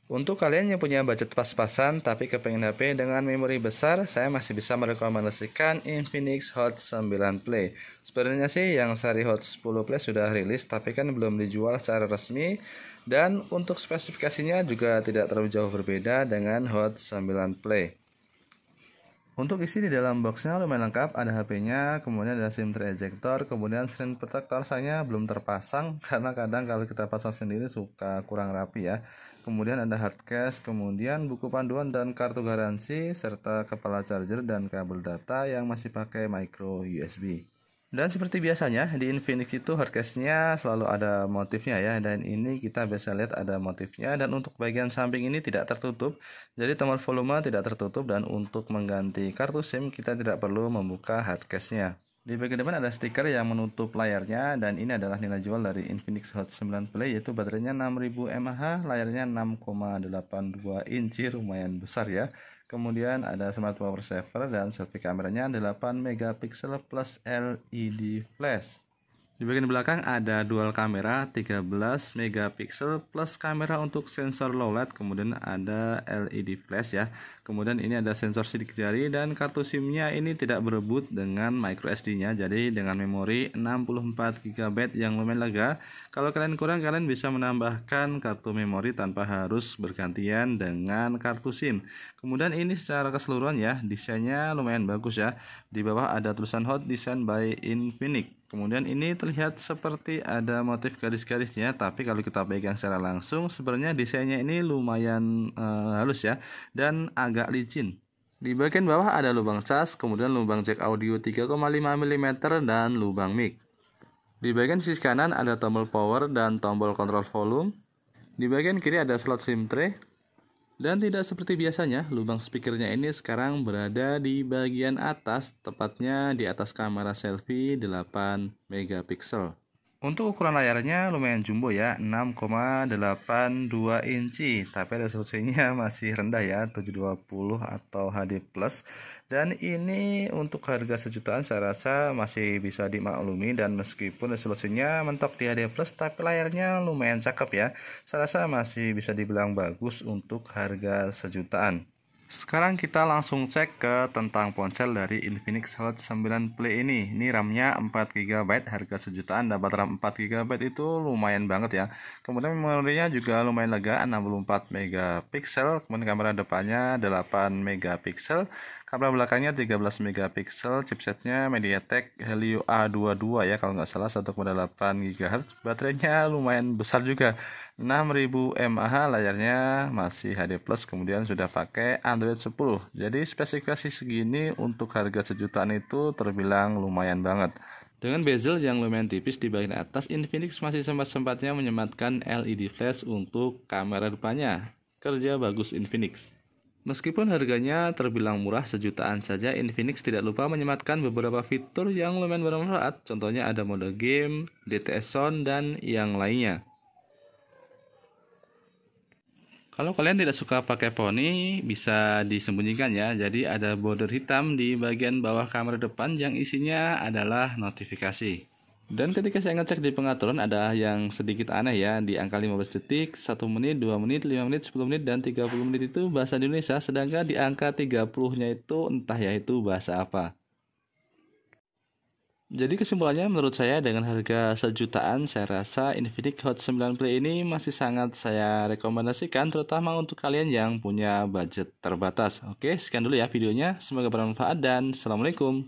Untuk kalian yang punya budget pas-pasan tapi kepengen HP dengan memori besar, saya masih bisa merekomendasikan Infinix Hot 9 Play. Sebenarnya sih yang seri Hot 10 Play sudah rilis tapi kan belum dijual secara resmi, dan untuk spesifikasinya juga tidak terlalu jauh berbeda dengan Hot 9 Play. Untuk isi di dalam boxnya lumayan lengkap, ada HP-nya, kemudian ada SIM tray ejector, kemudian screen protector saya belum terpasang karena kadang kalau kita pasang sendiri suka kurang rapi ya. Kemudian ada hard case, kemudian buku panduan dan kartu garansi, serta kepala charger dan kabel data yang masih pakai micro USB. Dan seperti biasanya di Infinix itu hardcase-nya selalu ada motifnya ya, dan ini kita bisa lihat ada motifnya, dan untuk bagian samping ini tidak tertutup, jadi tombol volume tidak tertutup, dan untuk mengganti kartu SIM kita tidak perlu membuka hardcase-nya. Di bagian depan ada stiker yang menutup layarnya, dan ini adalah nilai jual dari Infinix Hot 9 Play, yaitu baterainya 6000 mAh, layarnya 6,82 inci, lumayan besar ya. Kemudian ada smart power saver dan selfie kameranya 8 megapiksel plus LED flash. Di bagian belakang ada dual kamera 13 megapiksel plus kamera untuk sensor low light, kemudian ada LED flash ya. Kemudian ini ada sensor sidik jari, dan kartu SIM-nya ini tidak berebut dengan micro SD-nya. Jadi dengan memori 64 GB yang lumayan lega. Kalau kalian kurang, kalian bisa menambahkan kartu memori tanpa harus bergantian dengan kartu SIM. Kemudian ini secara keseluruhan ya, desainnya lumayan bagus ya. Di bawah ada tulisan Hot Design by Infinix. Kemudian ini terlihat seperti ada motif garis-garisnya, tapi kalau kita pegang secara langsung sebenarnya desainnya ini lumayan halus ya, dan agak licin. Di bagian bawah ada lubang cas, kemudian lubang jack audio 3,5 mm dan lubang mic. Di bagian sisi kanan ada tombol power dan tombol kontrol volume. Di bagian kiri ada slot SIM tray. Dan tidak seperti biasanya, lubang speakernya ini sekarang berada di bagian atas, tepatnya di atas kamera selfie 8 megapiksel. Untuk ukuran layarnya lumayan jumbo ya, 6,82 inci, tapi resolusinya masih rendah ya, 720 atau HD+. Dan ini untuk harga sejutaan saya rasa masih bisa dimaklumi, dan meskipun resolusinya mentok di HD+, tapi layarnya lumayan cakep ya. Saya rasa masih bisa dibilang bagus untuk harga sejutaan. Sekarang kita langsung cek ke tentang ponsel dari Infinix Hot 9 Play ini. Ini RAM-nya 4GB, harga sejutaan dapat RAM 4GB itu lumayan banget ya. Kemudian memorinya juga lumayan lega, 64 megapiksel. Kemudian kamera depannya 8 megapiksel. Kamera belakangnya 13 megapiksel. Chipsetnya MediaTek Helio A22 ya kalau nggak salah, 1,8 GHz. Baterainya lumayan besar juga, 6000 mAh, layarnya masih HD+, kemudian sudah pakai Android 10. Jadi spesifikasi segini untuk harga sejutaan itu terbilang lumayan banget. Dengan bezel yang lumayan tipis di bagian atas, Infinix masih sempat-sempatnya menyematkan LED flash untuk kamera depannya. Kerja bagus Infinix. Meskipun harganya terbilang murah sejutaan saja, Infinix tidak lupa menyematkan beberapa fitur yang lumayan bermanfaat. Contohnya ada mode game, DTS Sound, dan yang lainnya. Kalau kalian tidak suka pakai poni, bisa disembunyikan ya. Jadi ada border hitam di bagian bawah kamera depan yang isinya adalah notifikasi. Dan ketika saya ngecek di pengaturan ada yang sedikit aneh ya. Di angka 15 detik, 1 menit, 2 menit, 5 menit, 10 menit, dan 30 menit itu bahasa Indonesia. Sedangkan di angka 30-nya itu entah ya itu bahasa apa. Jadi kesimpulannya menurut saya dengan harga sejutaan, saya rasa Infinix Hot 9 Play ini masih sangat saya rekomendasikan, terutama untuk kalian yang punya budget terbatas. Oke, sekian dulu ya videonya. Semoga bermanfaat dan Assalamualaikum.